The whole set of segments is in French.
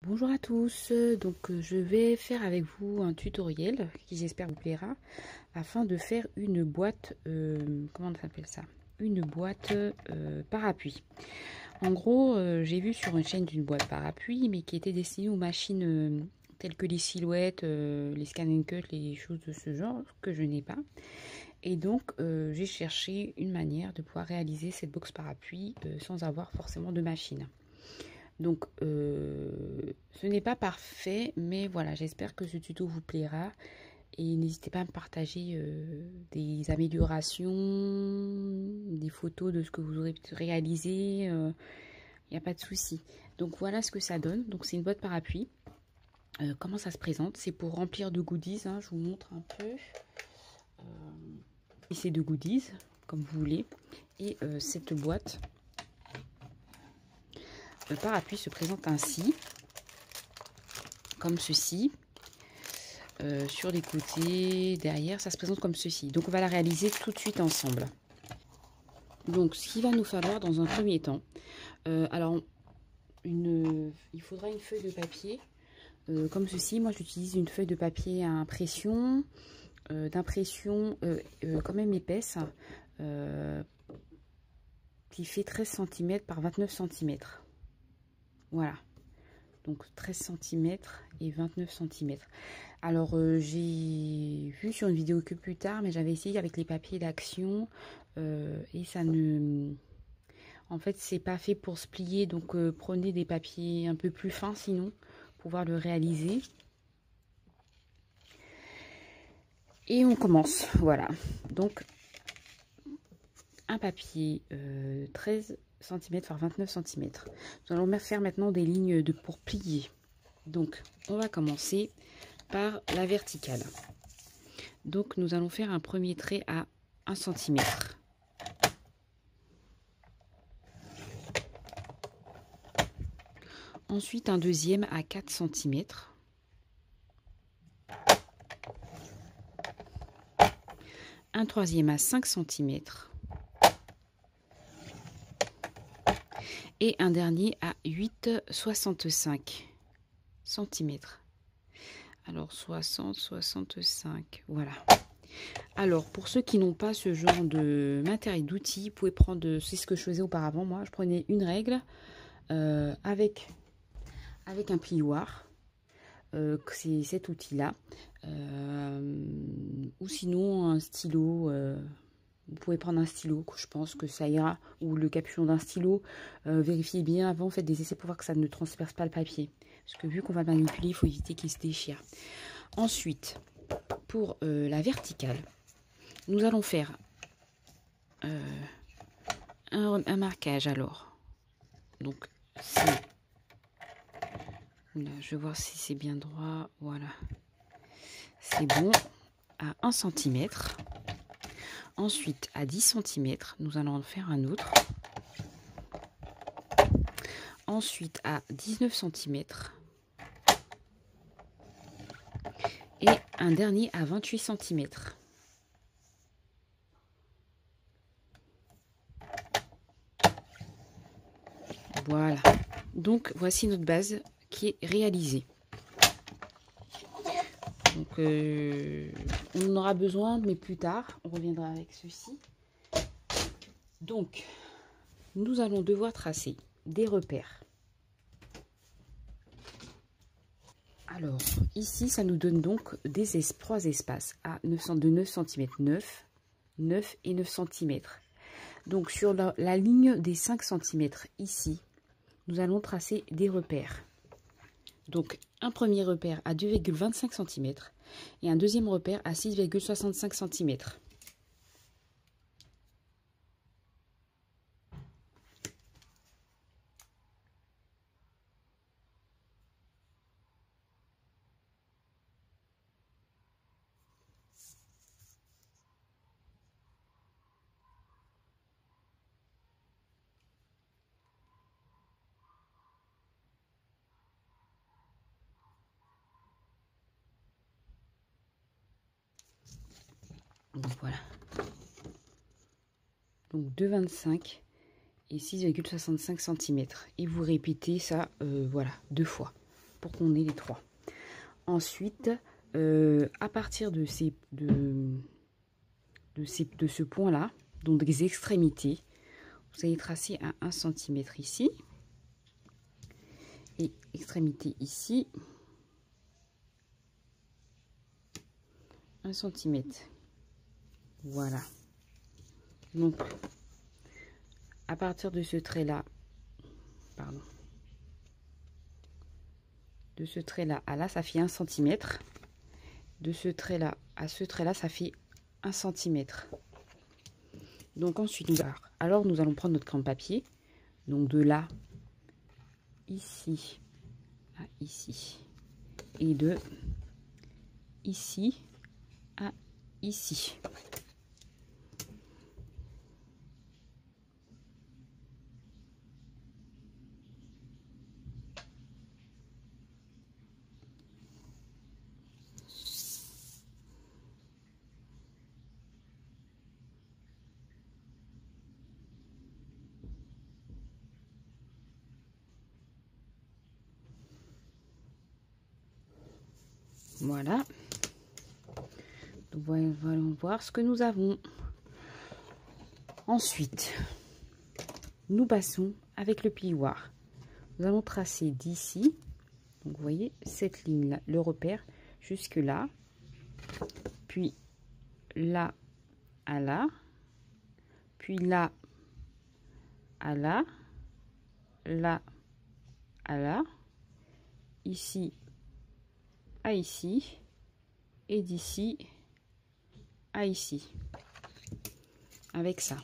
Bonjour à tous, je vais faire avec vous un tutoriel qui j'espère vous plaira afin de faire une boîte, comment on appelle ça? Une boîte parapluie. En gros, j'ai vu sur une chaîne d'une boîte parapluie mais qui était destinée aux machines telles que les silhouettes, les scan and cut, les choses de ce genre que je n'ai pas. Et donc j'ai cherché une manière de pouvoir réaliser cette box parapluie sans avoir forcément de machine. Donc, ce n'est pas parfait, mais voilà, j'espère que ce tuto vous plaira. Et n'hésitez pas à me partager des améliorations, des photos de ce que vous aurez réalisé. Il n'y a pas de souci. Donc, voilà ce que ça donne. Donc, c'est une boîte parapluie. Comment ça se présente? C'est pour remplir de goodies. Hein, je vous montre un peu. C'est de goodies, comme vous voulez. Et cette boîte... Le parapluie se présente ainsi, comme ceci. Sur les côtés, derrière, ça se présente comme ceci. Donc on va la réaliser tout de suite ensemble. Donc ce qu'il va nous falloir dans un premier temps, il faudra une feuille de papier comme ceci. Moi j'utilise une feuille de papier à impression, quand même épaisse, qui fait 13 cm par 29 cm. Voilà, donc 13 cm et 29 cm. Alors, j'ai vu sur une vidéo que plus tard, mais j'avais essayé avec les papiers d'action et ça ne... En fait, c'est pas fait pour se plier, donc prenez des papiers un peu plus fins sinon, pour pouvoir le réaliser. Et on commence, voilà. Donc, un papier 13 cm par 29 cm. Nous allons faire maintenant des lignes pour plier. Donc, on va commencer par la verticale. Donc, nous allons faire un premier trait à 1 cm. Ensuite, un deuxième à 4 cm. Un troisième à 5 cm. Et un dernier à 8,65 cm. Alors 60, 65, voilà. Alors pour ceux qui n'ont pas ce genre de matériel d'outils, vous pouvez prendre, c'est ce que je faisais auparavant, moi je prenais une règle avec un plioir, c'est cet outil là, ou sinon un stylo. Vous pouvez prendre un stylo, je pense que ça ira, ou le capuchon d'un stylo. Vérifiez bien avant, faites des essais pour voir que ça ne transperce pas le papier. Parce que vu qu'on va le manipuler, il faut éviter qu'il se déchire. Ensuite, pour la verticale, nous allons faire un marquage alors. Donc, là, je vais voir si c'est bien droit. Voilà. C'est bon. À 1 cm. Ensuite, à 10 cm, nous allons en faire un autre. Ensuite, à 19 cm. Et un dernier à 28 cm. Voilà. Donc, voici notre base qui est réalisée. Donc, on en aura besoin, mais plus tard, on reviendra avec ceci. Donc, nous allons devoir tracer des repères. Alors, ici, ça nous donne donc trois espaces à 9 cm, 9 et 9 cm. Donc, sur la ligne des 5 cm ici, nous allons tracer des repères. Donc, un premier repère à 2,25 cm et un deuxième repère à 6,65 cm. Donc voilà. Donc 2,25 et 6,65 cm. Et vous répétez ça, voilà, 2 fois. pour qu'on ait les 3. Ensuite, à partir de ce point là, donc des extrémités, vous allez tracer à 1 cm ici et extrémité ici 1 cm. Voilà, donc à partir de ce trait là, pardon, de ce trait là à là, ça fait 1 cm. De ce trait là à ce trait là, ça fait 1 cm. Donc ensuite, nous allons prendre notre crayon papier. Donc de là, ici à ici. Et de ici à ici. Voilà. Donc allons voir ce que nous avons. Ensuite, nous passons avec le plioir. Nous allons tracer d'ici, donc vous voyez cette ligne là, le repère jusque là, puis là à là, puis là à là, là à là, ici à ici, et d'ici à ici, avec ça.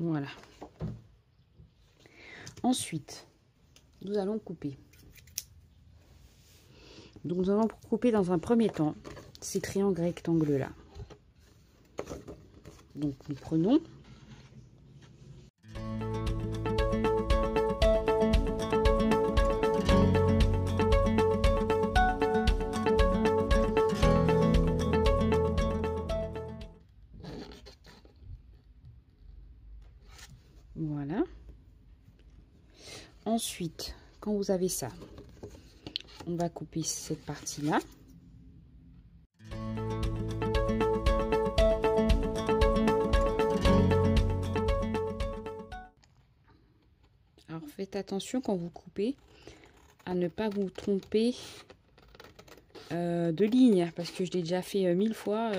Voilà. Ensuite, nous allons couper. Donc, nous allons couper dans un premier temps ces triangles rectangles là. Donc, nous prenons . Voilà. Ensuite, quand vous avez ça, on va couper cette partie-là. Alors, faites attention quand vous coupez à ne pas vous tromper de ligne, parce que je l'ai déjà fait 1000 fois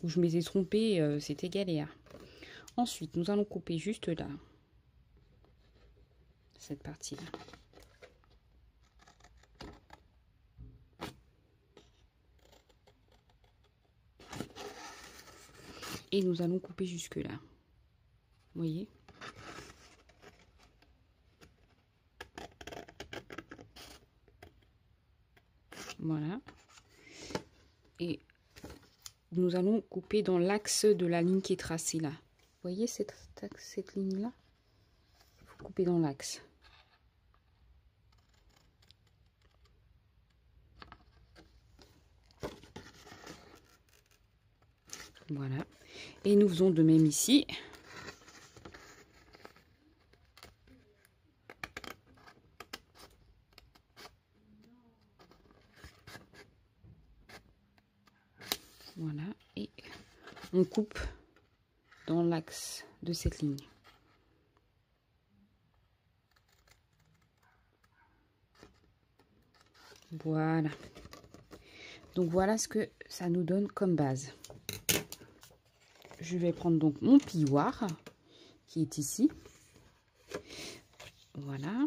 où je m'étais trompée, c'était galère. Ensuite, nous allons couper juste là, cette partie-là. Et nous allons couper jusque là. Vous voyez? Voilà. Et nous allons couper dans l'axe de la ligne qui est tracée là. Vous voyez cette ligne là? Il faut couper dans l'axe. Voilà. Et nous faisons de même ici. Voilà. Et on coupe dans l'axe de cette ligne. Voilà. Donc voilà ce que ça nous donne comme base. Je vais prendre donc mon plioir qui est ici. Voilà.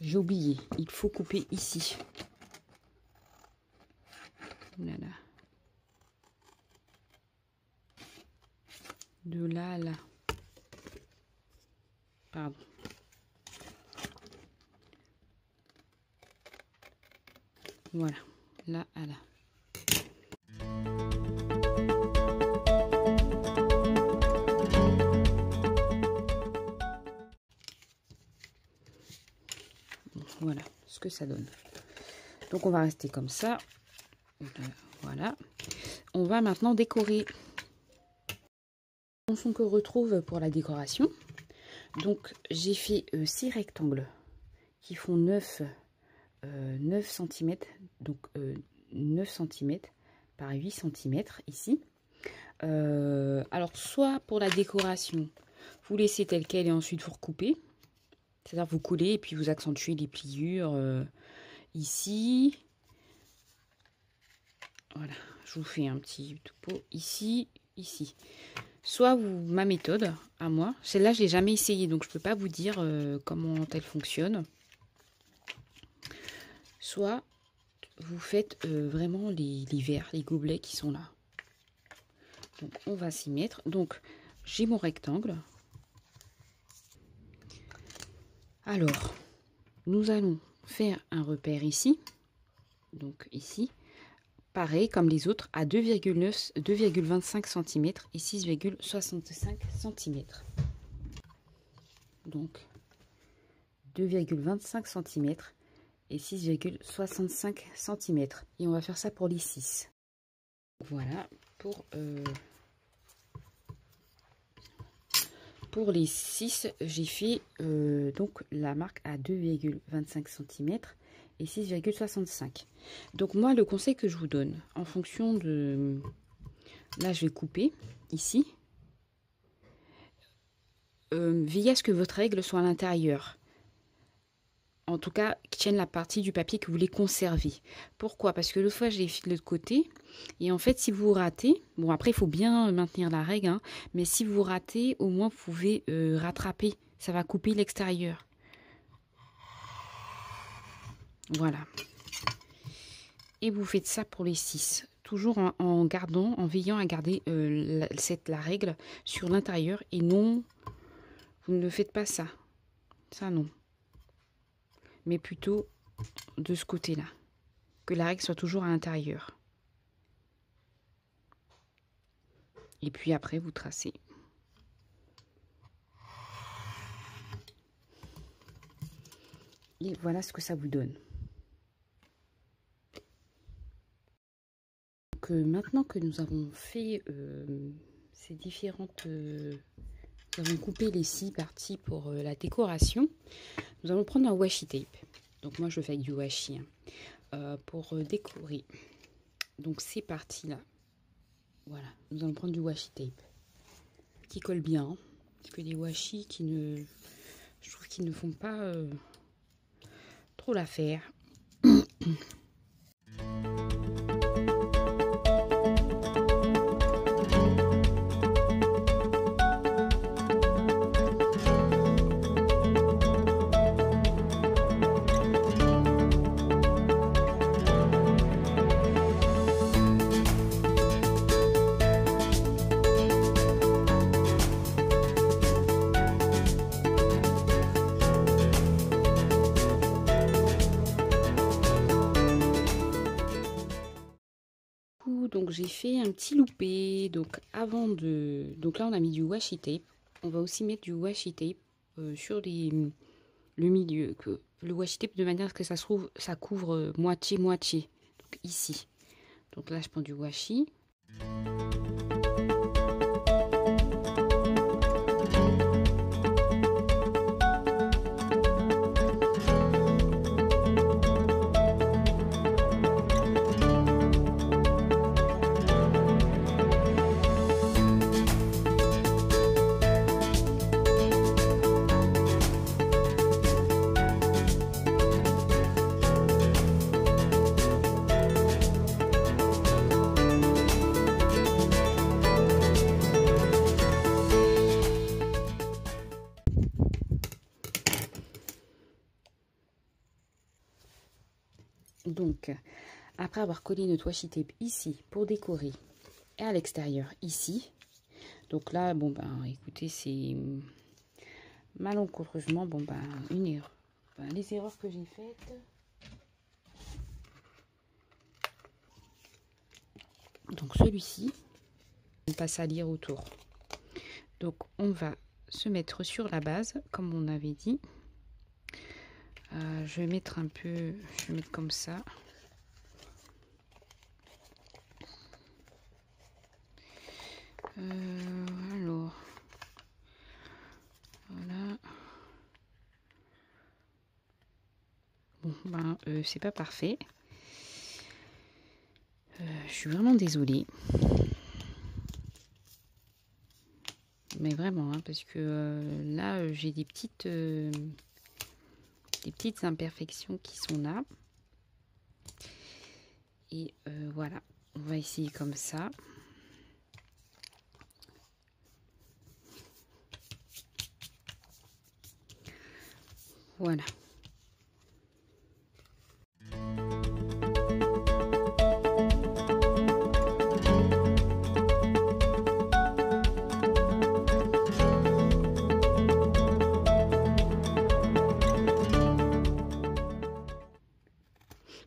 j'ai oublié, il faut couper ici. Voilà. De là à là. Pardon. Voilà, là à là. Voilà ce que ça donne. Donc on va rester comme ça. Voilà. On va maintenant décorer. On que retrouve pour la décoration. Donc j'ai fait 6 rectangles qui font 9 cm. Donc 9 cm par 8 cm ici. Alors soit pour la décoration, vous laissez tel quel et ensuite vous recoupez. C'est-à-dire vous coulez et puis vous accentuez les pliures ici. Voilà, je vous fais un petit topo ici, ici. Soit ma méthode à moi, celle-là je l'ai jamais essayée donc je peux pas vous dire comment elle fonctionne. Soit vous faites vraiment les verres, les gobelets qui sont là. Donc on va s'y mettre. Donc j'ai mon rectangle. Alors, nous allons faire un repère ici, donc ici, pareil comme les autres, à 2,25 cm et 6,65 cm. Donc, 2,25 cm et 6,65 cm. Et on va faire ça pour les 6. Voilà, pour les 6, j'ai fait donc la marque à 2,25 cm et 6,65. Donc moi, le conseil que je vous donne, en fonction de... Là, je vais couper ici. Veillez à ce que votre règle soit à l'intérieur. En tout cas, qui tienne la partie du papier que vous voulez conserver. Pourquoi? Parce que l'autre fois, j'ai fait de l'autre côté. Et en fait, si vous ratez, bon après, il faut bien maintenir la règle, hein, mais si vous ratez, au moins, vous pouvez rattraper. Ça va couper l'extérieur. Voilà. Et vous faites ça pour les 6. Toujours en gardant, en veillant à garder la règle sur l'intérieur. Et non, vous ne faites pas ça. Ça, non. Mais plutôt de ce côté-là. Que la règle soit toujours à l'intérieur. Et puis après, vous tracez. Et voilà ce que ça vous donne. Donc maintenant que nous avons fait ces différentes... nous avons coupé les 6 parties pour la décoration. Nous allons prendre un washi tape. Donc moi je fais avec du washi pour décorer. Donc ces parties-là. Voilà, nous allons prendre du washi tape qui colle bien, hein, parce que les washi qui ne, je trouve qu'ils ne font pas trop l'affaire. Donc j'ai fait un petit loupé. Donc avant de... Donc là on a mis du washi tape. On va aussi mettre du washi tape sur le milieu. Le washi tape de manière à ce que ça couvre moitié-moitié. Donc ici. Donc là je prends du washi. Donc, après avoir collé notre washi tape ici pour décorer et à l'extérieur ici. Donc là, bon ben, écoutez, c'est malencontreusement, bon ben, une erreur. Ben, les erreurs que j'ai faites. Donc celui-ci, on passe à lire autour. Donc on va se mettre sur la base, comme on avait dit. Je vais mettre un peu, je vais mettre comme ça. Alors, voilà. Bon, ben, c'est pas parfait. Je suis vraiment désolée. Mais vraiment, hein, parce que là, j'ai des petites imperfections qui sont là. Et voilà, on va essayer comme ça. Voilà.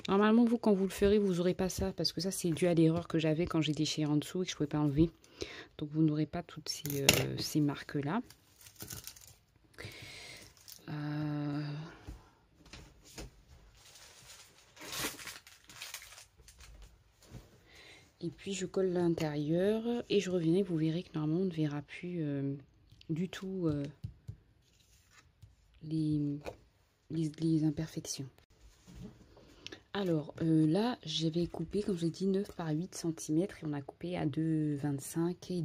Normalement, vous, quand vous le ferez, vous n'aurez pas ça, parce que ça, c'est dû à l'erreur que j'avais quand j'ai déchiré en dessous et que je ne pouvais pas enlever. Donc, vous n'aurez pas toutes ces marques-là. Et puis, je colle l'intérieur et je reviens. Vous verrez que normalement, on ne verra plus du tout les imperfections. Alors là, j'avais coupé, comme je l'ai dit, 9 par 8 cm et on a coupé à 2,25 et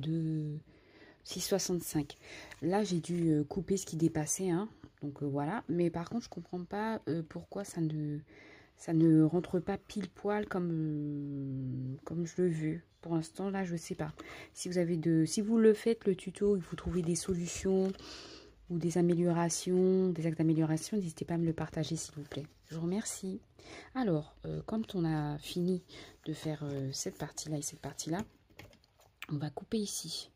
6,65. Là, j'ai dû couper ce qui dépassait, hein, donc voilà. Mais par contre, je comprends pas pourquoi ça ne rentre pas pile poil comme je le veux. Pour l'instant, là, je sais pas. Si vous le faites, le tuto, et que vous trouvez des solutions ou des améliorations, des actes d'amélioration, n'hésitez pas à me le partager, s'il vous plaît. Je vous remercie. Alors, quand on a fini de faire cette partie-là et cette partie-là, on va couper ici,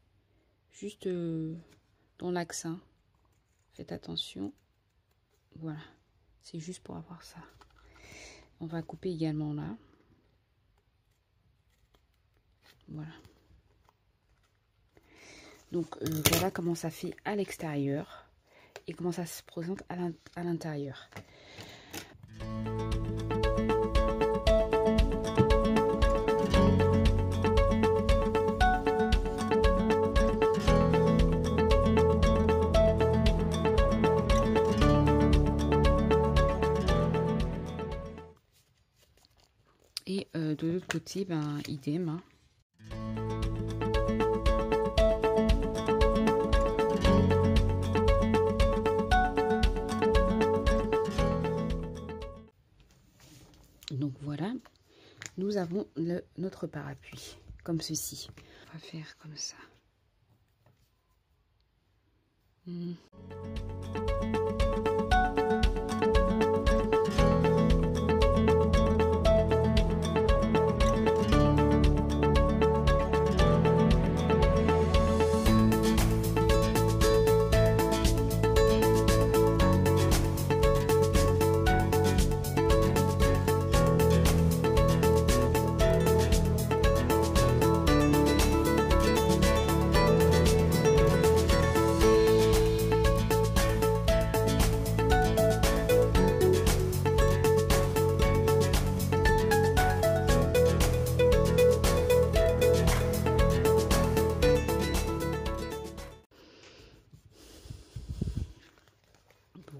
juste dans l'axe. Faites attention. Voilà, c'est juste pour avoir ça. On va couper également là. Voilà. Donc, voilà comment ça fait à l'extérieur et comment ça se présente à l'intérieur. Et de l'autre côté, ben, idem. Hein. Donc voilà, nous avons notre parapluie, comme ceci. On va faire comme ça.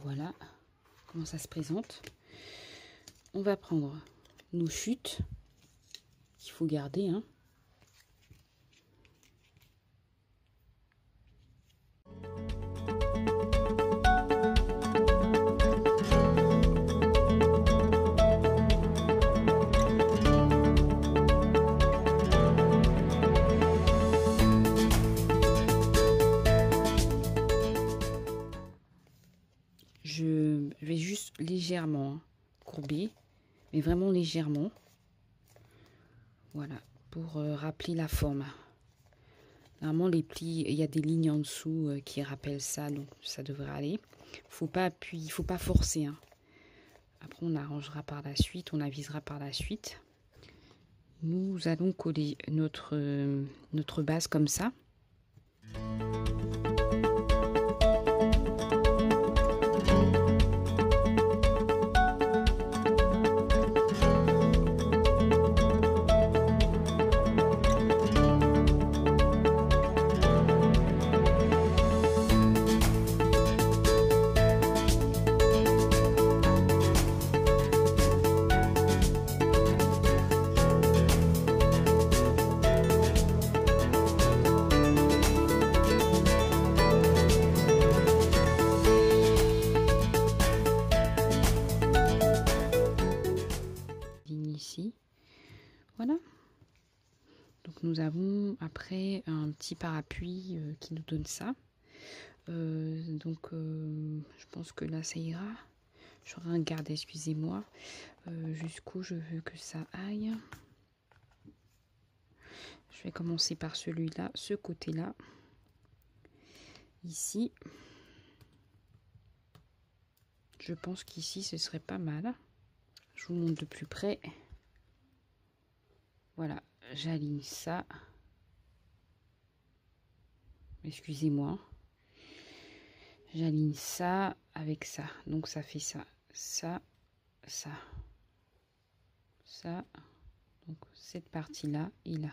Voilà comment ça se présente. On va prendre nos chutes qu'il faut garder, hein. Je vais juste légèrement courber mais vraiment légèrement. Voilà, pour rappeler la forme. Normalement, les plis, il y a des lignes en dessous qui rappellent ça, donc ça devrait aller. Faut pas appuyer, faut pas forcer, hein. Après, on arrangera par la suite, on avisera par la suite. Nous allons coller notre base comme ça. Ici, voilà. Donc nous avons après un petit parapluie qui nous donne ça. Je pense que là ça ira. Je regarde, excusez-moi, jusqu'où je veux que ça aille. Je vais commencer par celui-là, ce côté-là, ici. Je pense qu'ici ce serait pas mal. Je vous montre de plus près. Voilà, j'aligne ça. Excusez-moi. J'aligne ça avec ça. Donc ça fait ça, ça, ça, ça. Donc cette partie-là et là.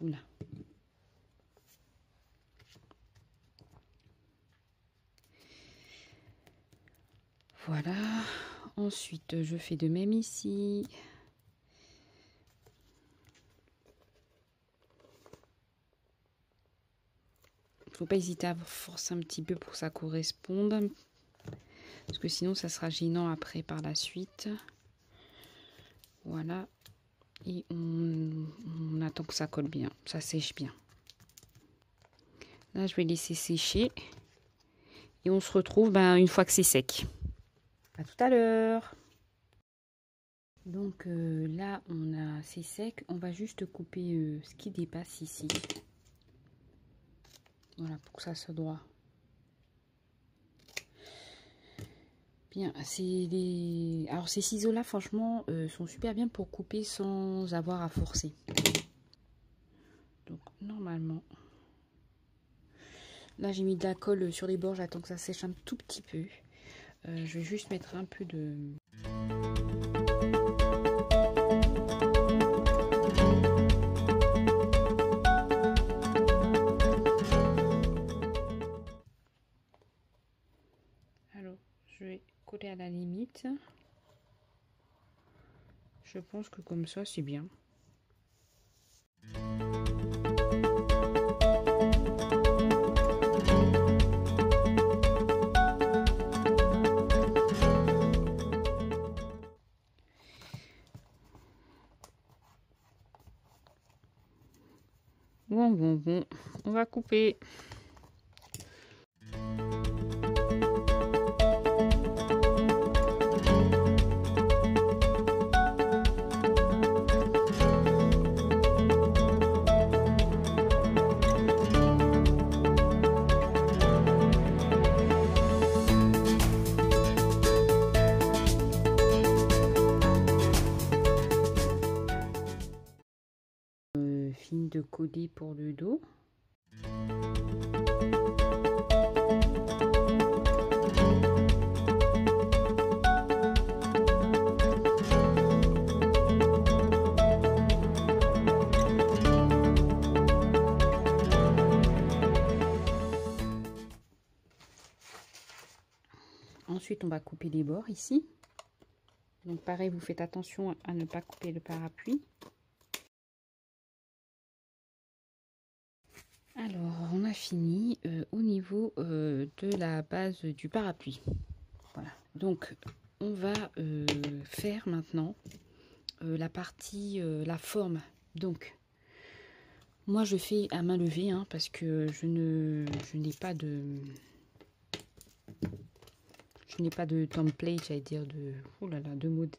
Oula. Voilà. Ensuite, je fais de même ici. Faut pas hésiter à forcer un petit peu pour que ça corresponde. Parce que sinon, ça sera gênant après par la suite. Voilà. Et on attend que ça colle bien. Ça sèche bien. Là, je vais laisser sécher. Et on se retrouve une fois que c'est sec. À tout à l'heure. Donc là, c'est sec. On va juste couper ce qui dépasse ici. Voilà, pour que ça soit droit. Bien, alors ces ciseaux-là, franchement, sont super bien pour couper sans avoir à forcer. Donc, normalement... Là, j'ai mis de la colle sur les bords. J'attends que ça sèche un tout petit peu. Je vais juste mettre un peu de... Alors, je vais coller à la limite. Je pense que comme ça, c'est bien. Bon, on va couper. Fini de coller pour le dos. Ensuite, on va couper les bords ici. Donc pareil, vous faites attention à ne pas couper le parapluie. Alors, on a fini au niveau de la base du parapluie. Voilà. Donc, on va faire maintenant la partie, la forme. Donc, moi, je fais à main levée parce que je n'ai pas de... Je n'ai pas de template, j'allais dire, de... Oh là là, de mode.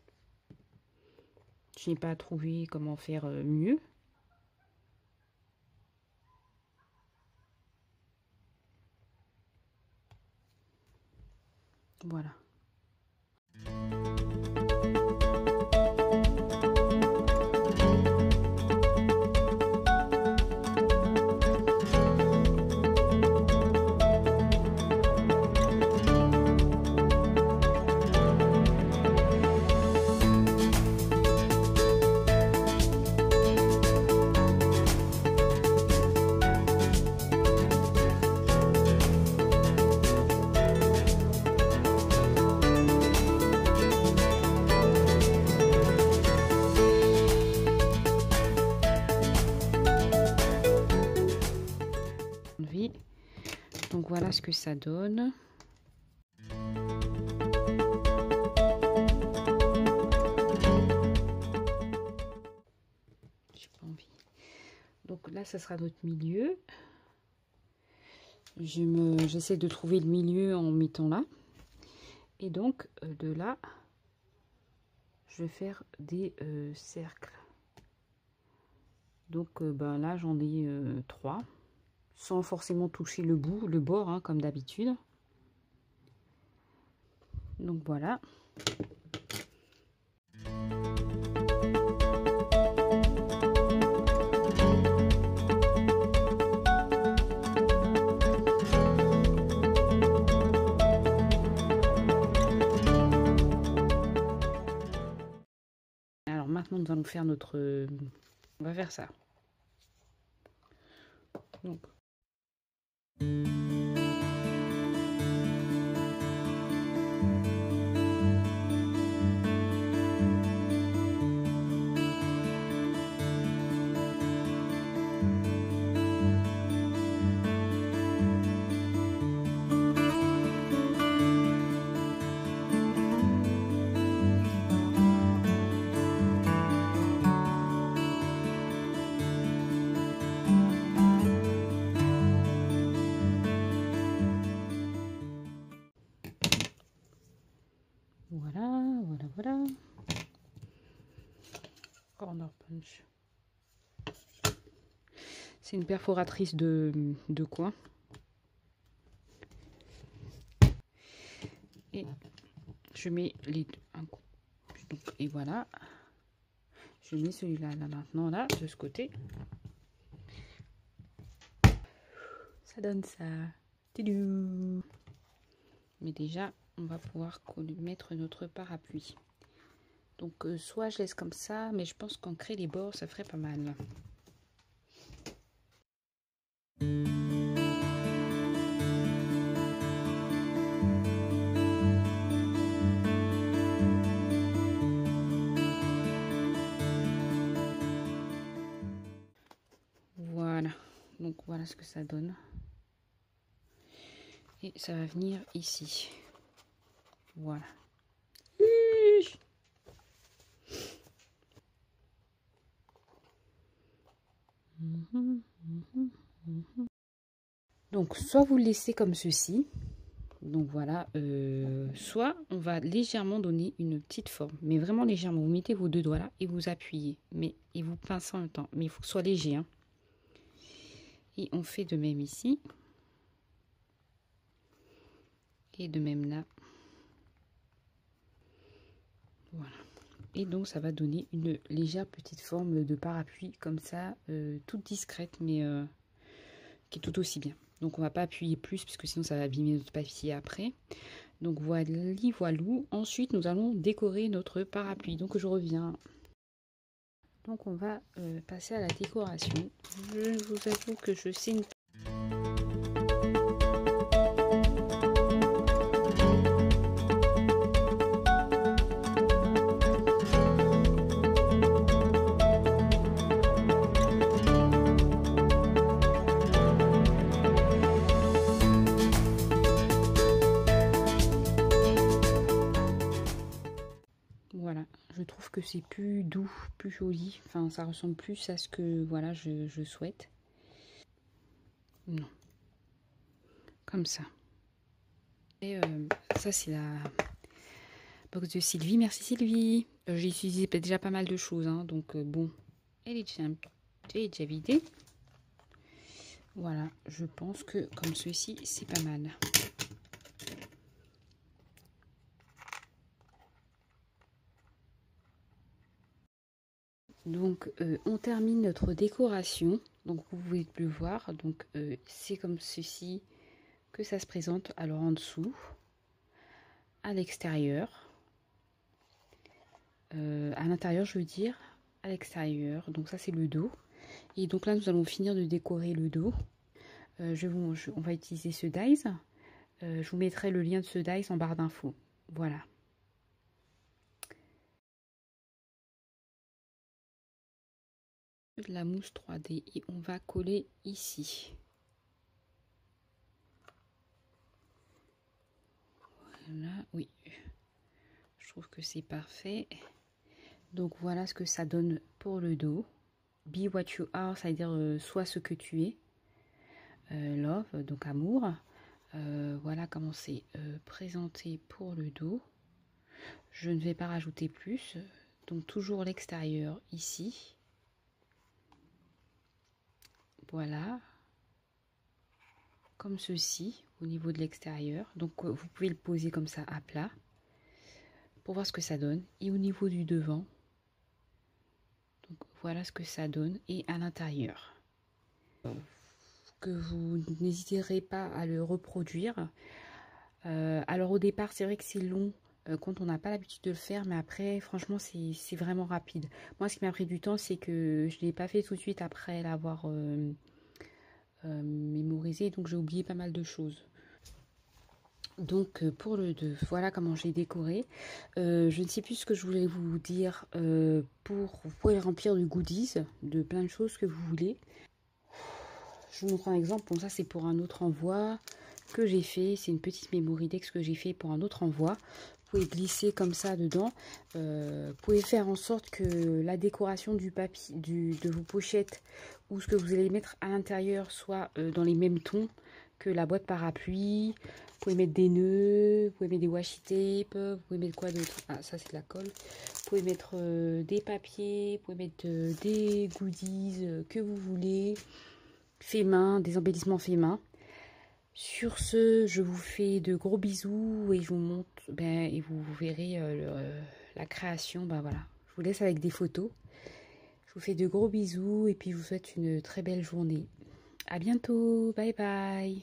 Je n'ai pas trouvé comment faire mieux. Voilà. Donc voilà ce que ça donne. J'ai pas envie. Donc là, ça sera notre milieu. J'essaie de trouver le milieu en mettant là. Et donc de là, je vais faire des cercles. Donc ben là, j'en ai 3. Sans forcément toucher le bout, le bord, hein, comme d'habitude. Donc voilà. Alors maintenant, nous allons faire notre... on va faire ça. Donc... Voilà. Corner punch. C'est une perforatrice de coin. Et je mets les deux. Et voilà. Je mets celui-là là maintenant là de ce côté. Ça donne ça. Tidou. Mais déjà, on va pouvoir mettre notre parapluie. Donc soit je laisse comme ça, mais je pense qu'en créer les bords, ça ferait pas mal. Voilà. Donc voilà ce que ça donne. Et ça va venir ici. Voilà. Donc soit vous le laissez comme ceci, donc voilà, soit on va légèrement donner une petite forme, mais vraiment légèrement. Vous mettez vos deux doigts là et vous appuyez, et vous pincez en même temps, mais il faut que ce soit léger, hein. Et on fait de même ici et de même là. Voilà. Et donc ça va donner une légère petite forme de parapluie comme ça, toute discrète, mais qui est tout aussi bien. Donc on va pas appuyer plus puisque sinon ça va abîmer notre papier après. Donc voilà, voilou. Ensuite nous allons décorer notre parapluie. Donc je reviens. Donc on va passer à la décoration. Je vous avoue que je signe. Voilà, je trouve que c'est plus doux, plus joli. Enfin, ça ressemble plus à ce que voilà je souhaite. Non, comme ça. Et ça c'est la box de Sylvie. Merci Sylvie. J'ai utilisé déjà pas mal de choses, hein, donc bon, elle est déjà vidée. Voilà, je pense que comme ceci, c'est pas mal. Donc, on termine notre décoration. Donc, vous pouvez le voir. Donc, c'est comme ceci que ça se présente. Alors, en dessous, à l'extérieur, à l'intérieur, je veux dire, à l'extérieur. Donc, ça, c'est le dos. Et donc là, nous allons finir de décorer le dos. On va utiliser ce dies. Je vous mettrai le lien de ce dies en barre d'infos. Voilà. De la mousse 3D et on va coller ici. Voilà, oui. Je trouve que c'est parfait. Donc voilà ce que ça donne pour le dos. Be what you are, ça veut dire sois ce que tu es. Love, donc amour. Voilà comment c'est présenté pour le dos. Je ne vais pas rajouter plus. Donc toujours l'extérieur ici. Voilà. Comme ceci au niveau de l'extérieur. Donc vous pouvez le poser comme ça à plat. Pour voir ce que ça donne. Et au niveau du devant. Donc voilà ce que ça donne. Et à l'intérieur. Que vous n'hésiterez pas à le reproduire. Alors au départ, c'est vrai que c'est long quand on n'a pas l'habitude de le faire, mais après, franchement, c'est vraiment rapide. Moi, ce qui m'a pris du temps, c'est que je ne l'ai pas fait tout de suite après l'avoir mémorisé, donc j'ai oublié pas mal de choses. Donc pour le 2, voilà comment j'ai décoré. Je ne sais plus ce que je voulais vous dire. Vous pouvez le remplir de goodies, de plein de choses que vous voulez. Je vous montre un exemple. Bon, ça c'est pour un autre envoi que j'ai fait. C'est une petite mémoridex que j'ai fait pour un autre envoi. Vous pouvez glisser comme ça dedans. Vous pouvez faire en sorte que la décoration du papier, de vos pochettes ou ce que vous allez mettre à l'intérieur soit dans les mêmes tons que la boîte parapluie. Vous pouvez mettre des nœuds, vous pouvez mettre des washi tape, vous pouvez mettre quoi d'autre? Ah, ça c'est de la colle. Vous pouvez mettre des papiers, vous pouvez mettre des goodies que vous voulez. Fait main, des embellissements fait main. Sur ce, je vous fais de gros bisous et je vous montre, et vous verrez la création. Voilà, je vous laisse avec des photos. Je vous fais de gros bisous et puis je vous souhaite une très belle journée. À bientôt, bye bye.